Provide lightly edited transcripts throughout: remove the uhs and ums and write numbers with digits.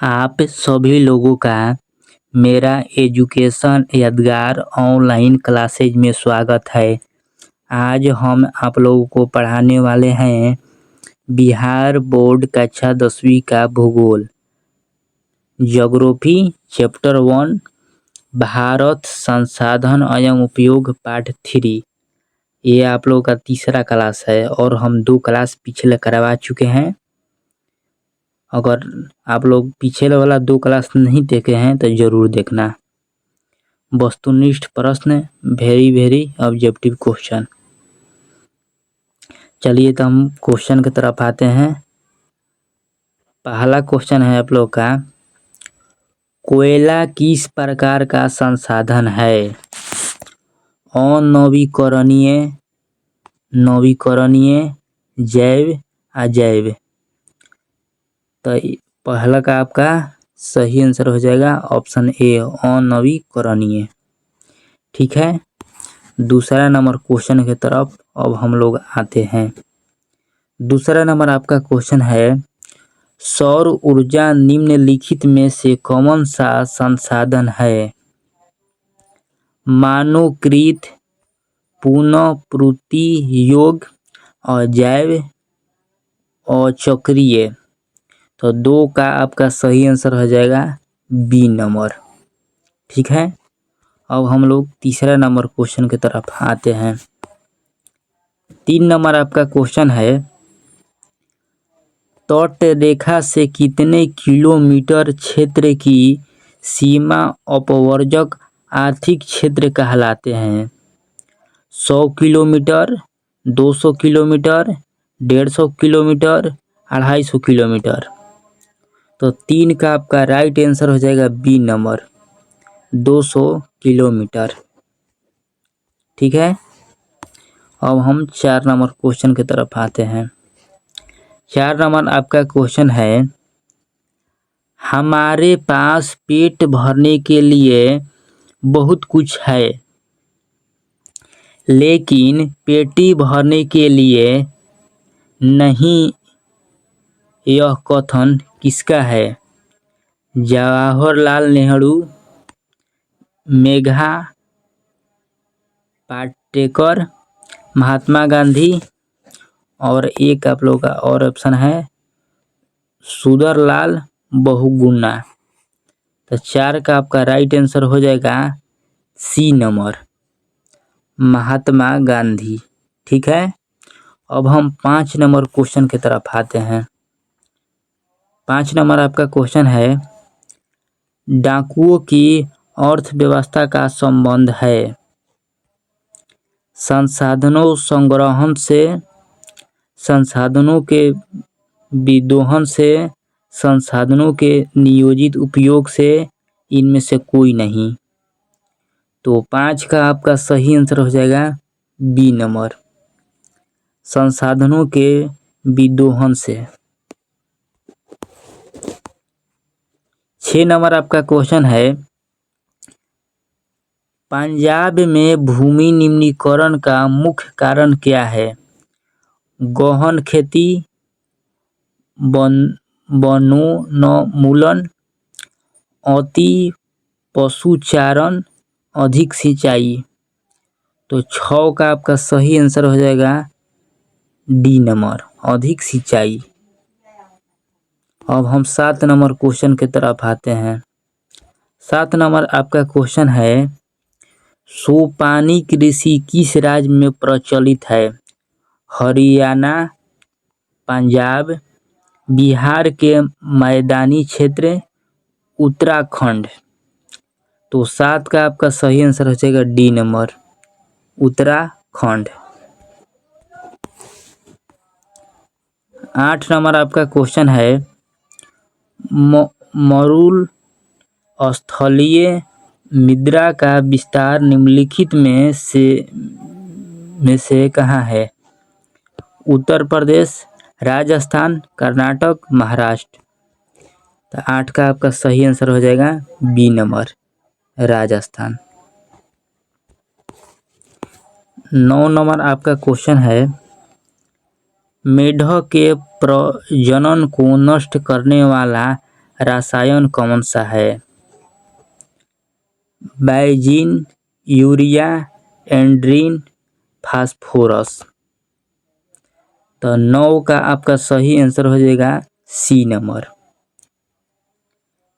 आप सभी लोगों का मेरा एजुकेशन यादगार ऑनलाइन क्लासेज में स्वागत है। आज हम आप लोगों को पढ़ाने वाले हैं बिहार बोर्ड कक्षा 10वीं का भूगोल, ज्योग्राफी चैप्टर 1, भारत संसाधन एवं उपयोग पार्ट 3। ये आप लोगों का तीसरा क्लास है और हम 2 क्लास पिछले करवा चुके हैं। अगर आप लोग पिछले वाला 2 क्लास नहीं देखे हैं तो ज़रूर देखना। वस्तुनिष्ठ प्रश्न, वेरी ऑब्जेक्टिव क्वेश्चन। चलिए तो हम क्वेश्चन की तरफ आते हैं। पहला क्वेश्चन है आप लोग का, कोयला किस प्रकार का संसाधन है? अनवीकरणीय, नवीकरणीय, जैव, अजैव। तो पहला का आपका सही आंसर हो जाएगा ऑप्शन ए, अनवीकरणीय। ठीक है, दूसरा नंबर क्वेश्चन की तरफ अब हम लोग आते हैं। दूसरा नंबर आपका क्वेश्चन है, सौर ऊर्जा निम्नलिखित में से कौन सा संसाधन है? मानवकृत, पुनःपूर्ति योग्य, अजैव और चक्रीय। तो 2 का आपका सही आंसर हो जाएगा बी नंबर। ठीक है, अब हम लोग तीसरा नंबर क्वेश्चन की तरफ आते हैं। 3 नंबर आपका क्वेश्चन है, तट रेखा से कितने किलोमीटर क्षेत्र की सीमा अपवर्जक आर्थिक क्षेत्र कहलाते हैं? 100 किलोमीटर, 200 किलोमीटर, 150 किलोमीटर, 250 किलोमीटर। तो 3 का आपका राइट आंसर हो जाएगा बी नंबर, 200 किलोमीटर। ठीक है, अब हम 4 नंबर क्वेश्चन की तरफ आते हैं। 4 नंबर आपका क्वेश्चन है, हमारे पास पेट भरने के लिए बहुत कुछ है, लेकिन पेटी भरने के लिए नहीं, यह कथन किसका है? जवाहरलाल नेहरू, मेघा पाटेकर, महात्मा गांधी, और एक आप लोगों का और ऑप्शन है सुंदरलाल बहुगुणा। तो 4 का आपका राइट आंसर हो जाएगा सी नंबर, महात्मा गांधी। ठीक है, अब हम 5 नंबर क्वेश्चन की तरफ आते हैं। 5 नंबर आपका क्वेश्चन है, डाकुओं की अर्थव्यवस्था का संबंध है संसाधनों संग्रहण से, संसाधनों के विदोहन से, संसाधनों के नियोजित उपयोग से, इनमें से कोई नहीं। तो 5 का आपका सही आंसर हो जाएगा बी नंबर, संसाधनों के विदोहन से। 6 नंबर आपका क्वेश्चन है, पंजाब में भूमि निम्नीकरण का मुख्य कारण क्या है? गहन खेती, वनोन्मूलन, अति पशुचारण, अधिक सिंचाई। तो 6 का आपका सही आंसर हो जाएगा डी नंबर, अधिक सिंचाई। अब हम 7 नंबर क्वेश्चन की तरफ आते हैं। 7 नंबर आपका क्वेश्चन है, सोपानी कृषि किस राज्य में प्रचलित है? हरियाणा, पंजाब, बिहार के मैदानी क्षेत्र, उत्तराखंड। तो 7 का आपका सही आंसर हो जाएगा डी नंबर, उत्तराखंड। 8 नंबर आपका क्वेश्चन है, मरुल स्थलीय मृदा का विस्तार निम्नलिखित में से कहाँ है? उत्तर प्रदेश, राजस्थान, कर्नाटक, महाराष्ट्र। तो 8 का आपका सही आंसर हो जाएगा बी नंबर, राजस्थान। 9 नंबर आपका क्वेश्चन है, मेढक के प्रजनन को नष्ट करने वाला रसायन कौन सा है? बेंजीन, यूरिया, एंड्रीन, फास्फोरस। तो 9 का आपका सही आंसर हो जाएगा सी नंबर,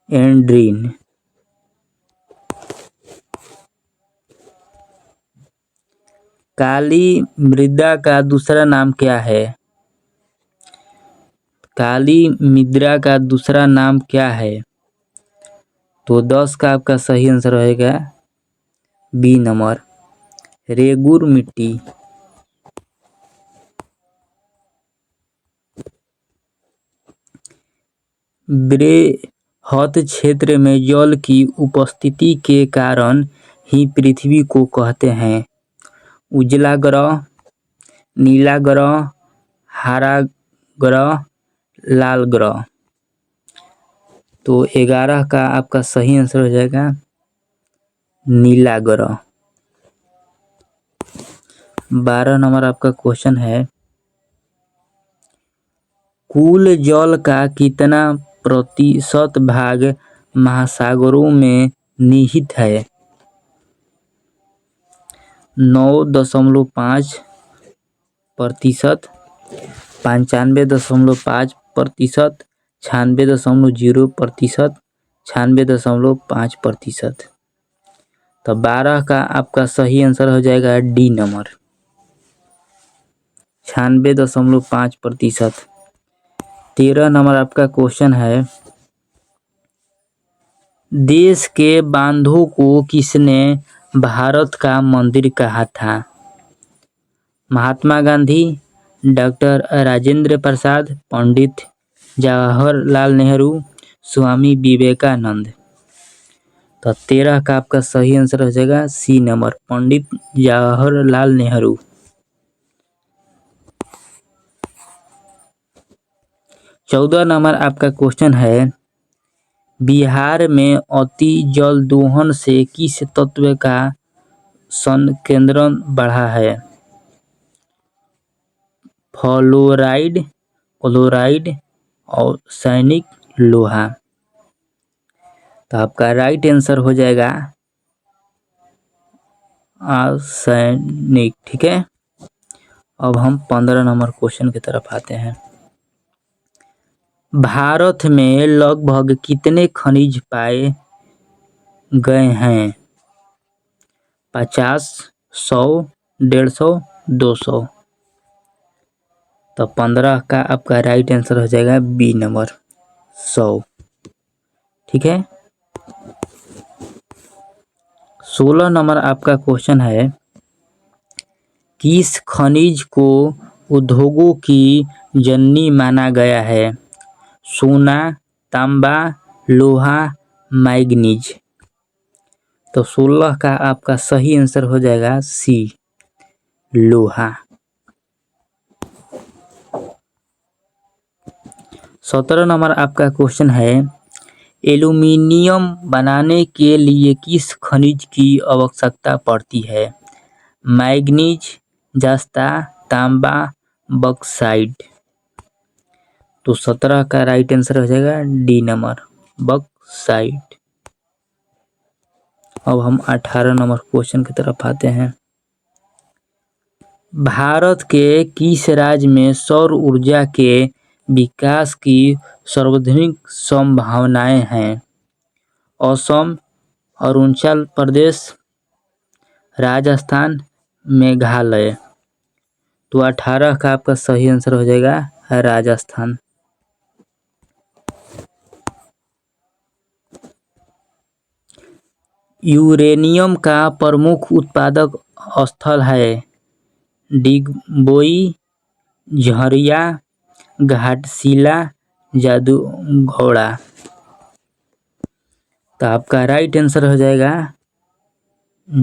एंड्रीन। काली मृदा का दूसरा नाम क्या है? काली मृदा का दूसरा नाम क्या है? तो 10 का आपका सही आंसर रहेगा बी नंबर, रेगुर मिट्टी। बृहत क्षेत्र में जल की उपस्थिति के कारण ही पृथ्वी को कहते हैं उजला ग्रह, नीला ग्रह, हरा ग्रह, लाल ग्रह। तो 11 का आपका सही आंसर हो जाएगा नीला ग्रह। 12 नंबर आपका क्वेश्चन है, कुल जल का कितना प्रतिशत भाग महासागरों में निहित है? 9.5%, 95.5%, 96.0%, 96.5%। तो 12 का आपका सही आंसर हो जाएगा डी नंबर, 96.5%। 13 नंबर आपका क्वेश्चन है, देश के बांधों को किसने भारत का मंदिर कहा था? महात्मा गांधी, डॉक्टर राजेंद्र प्रसाद, पंडित जवाहरलाल नेहरू, स्वामी विवेकानंद। तो 13 का आपका सही आंसर हो जाएगा सी नंबर, पंडित जवाहरलाल नेहरू। 14 नंबर आपका क्वेश्चन है, बिहार में अति जल दोहन से किस तत्व का संकेंद्रण बढ़ा है? फ्लोराइड, क्लोराइड और सैनिक लोहा। तो आपका राइट आंसर हो जाएगा आर्सेनिक। ठीक है, अब हम 15 नंबर क्वेश्चन की तरफ आते हैं। भारत में लगभग कितने खनिज पाए गए हैं? 50, 100, 150, 200। तो 15 का आपका राइट आंसर हो जाएगा बी नंबर, 100। ठीक है, 16 नंबर आपका क्वेश्चन है, किस खनिज को उद्योगों की जननी माना गया है? सोना, तांबा, लोहा, मैग्नीज। तो 16 का आपका सही आंसर हो जाएगा सी, लोहा। 17 नंबर आपका क्वेश्चन है, एल्यूमीनियम बनाने के लिए किस खनिज की आवश्यकता पड़ती है? मैग्नीज, जस्ता, तांबा, बॉक्साइट। तो 17 का राइट आंसर हो जाएगा डी नंबर, बॉक्साइट। अब हम 18 नंबर क्वेश्चन की तरफ आते हैं। भारत के किस राज्य में सौर ऊर्जा के विकास की सर्वाधिक संभावनाएं हैं? असम, अरुणाचल प्रदेश, राजस्थान, मेघालय। तो 18 का आपका सही आंसर हो जाएगा राजस्थान। यूरेनियम का प्रमुख उत्पादक स्थल है डिगबोई, झरिया, घाटशिला, जादूघोड़ा। तो आपका राइट आंसर हो जाएगा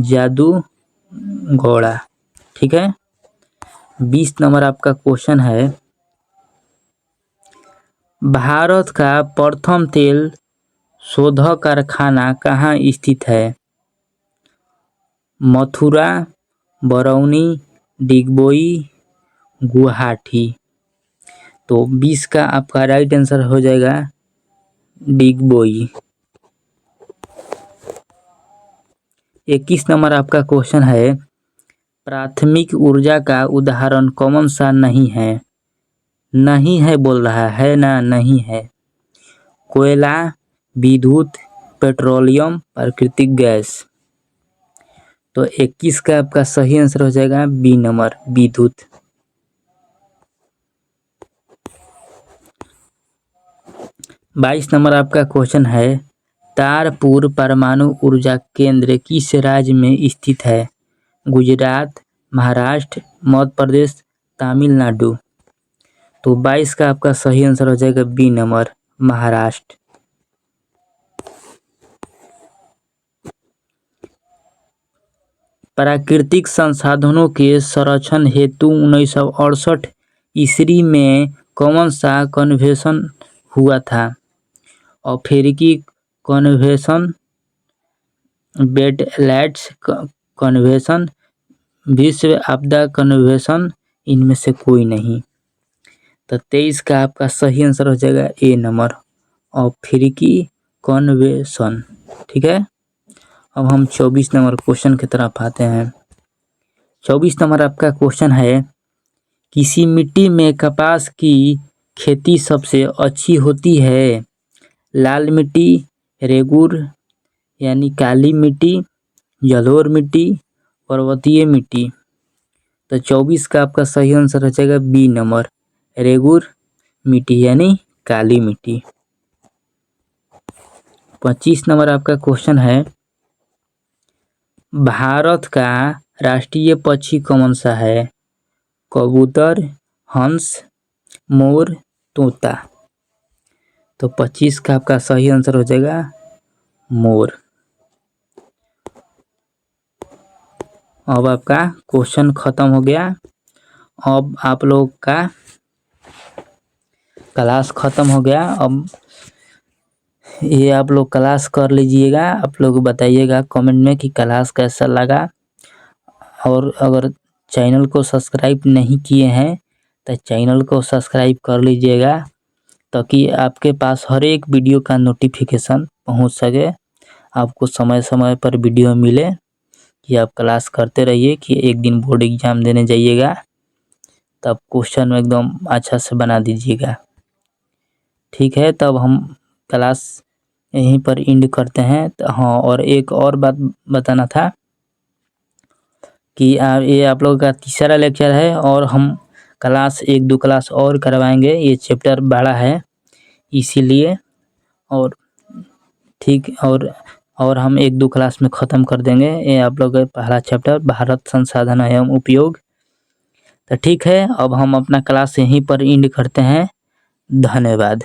जादूघोड़ा। ठीक है, 20 नंबर आपका क्वेश्चन है, भारत का प्रथम तेल शोधक कारखाना कहाँ स्थित है? मथुरा, बरौनी, डिगबोई, गुवाहाटी। तो 20 का आपका राइट आंसर हो जाएगा डिगबोई। 21 नंबर आपका क्वेश्चन है, प्राथमिक ऊर्जा का उदाहरण कौन सा नहीं है? नहीं है बोल रहा है ना, नहीं है। कोयला, विद्युत, पेट्रोलियम, प्राकृतिक गैस। तो 21 का आपका सही आंसर हो जाएगा बी नंबर, विद्युत। 22 नंबर आपका क्वेश्चन है, तारपुर परमाणु ऊर्जा केंद्र किस राज्य में स्थित है? गुजरात, महाराष्ट्र, मध्य प्रदेश, तमिलनाडु। तो 22 का आपका सही आंसर हो जाएगा बी नंबर, महाराष्ट्र। प्राकृतिक संसाधनों के संरक्षण हेतु 1968 ईस्वी में कौन सा कन्वेंशन हुआ था? अफ्रीकी कन्वेंशन, वेटलैंड्स कन्वेंशन, विश्व आपदा कन्वेंशन, इनमें से कोई नहीं। तो 23 का आपका सही आंसर हो जाएगा ए नंबर, अफ्रीकी कन्वेंशन। ठीक है, अब हम 24 नंबर क्वेश्चन की तरफ आते हैं। 24 नंबर आपका क्वेश्चन है, किसी मिट्टी में कपास की खेती सबसे अच्छी होती है? लाल मिट्टी, रेगूर यानी काली मिट्टी, जलोढ़ मिट्टी, पर्वतीय मिट्टी। तो 24 का आपका सही आंसर हो जाएगा बी नंबर, रेगूर मिट्टी यानी काली मिट्टी। 25 नंबर आपका क्वेश्चन है, भारत का राष्ट्रीय पक्षी कौन सा है? कबूतर, हंस, मोर, तोता। तो 25 का आपका सही आंसर हो जाएगा मोर। अब आपका क्वेश्चन खत्म हो गया। अब आप लोग का क्लास खत्म हो गया। अब ये आप लोग क्लास कर लीजिएगा। आप लोग बताइएगा कमेंट में कि क्लास कैसा लगा, और अगर चैनल को सब्सक्राइब नहीं किए हैं तो चैनल को सब्सक्राइब कर लीजिएगा, ताकि आपके पास हर एक वीडियो का नोटिफिकेशन पहुंच सके, आपको समय समय पर वीडियो मिले। कि आप क्लास करते रहिए कि एक दिन बोर्ड एग्जाम देने जाइएगा तब क्वेश्चन एकदम अच्छा से बना दीजिएगा। ठीक है, तब हम क्लास यहीं पर एंड करते हैं। तो हाँ, और एक और बात बताना था कि ये आप लोगों का तीसरा लेक्चर है, और हम क्लास 1-2 क्लास और करवाएंगे। ये चैप्टर बड़ा है इसीलिए, और ठीक, और हम 1-2 क्लास में ख़त्म कर देंगे। ये आप लोग का पहला चैप्टर, भारत संसाधन एवं उपयोग। तो ठीक है, अब हम अपना क्लास यहीं पर एंड करते हैं। धन्यवाद।